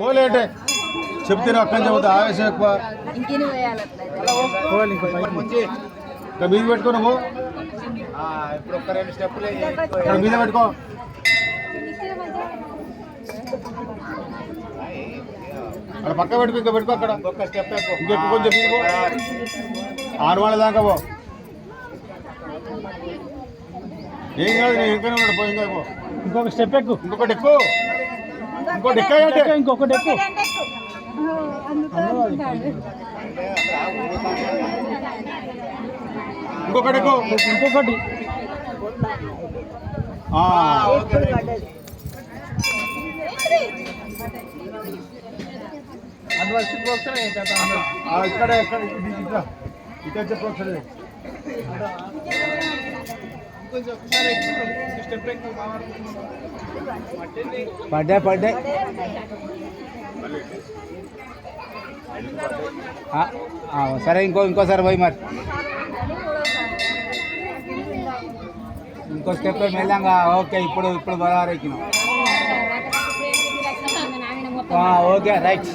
పోలేటే చెప్తే అక్కడి చెబుతా ఆవేశం ఎక్కువ ఇంకా మీద పెట్టుకో నువ్వు ఇక్కడ మీద పెట్టుకో అక్కడ పక్క పెట్టుకో ఇంకా పెట్టుకో అక్కడ ఇంకెక్కువ కొంచెం తీసుకో 6 వాళ్ళ దాకా పో ఏం కాదు నేను ఇంకనే ఉన్నాడు పో ఇంకా పో ఇంకొక స్టెప్ ఎక్కు ఇంకొకటి ఎక్కువ ఇంకోటి ఎక్క ఇంకొకటి ఎక్కు ఇంకొకటి ఎక్కువ ఇంకొకటి ఇక్కడ ఎక్కడ ఇక్కడ చెప్పు ఒకసారి పడ్డాయి సరే ఇంకోసారి పోయి మరి ఇంకో స్టెప్ మెల్లంగా ఓకే ఇప్పుడు బరాబర్ ఎక్కినాం ఓకే రైట్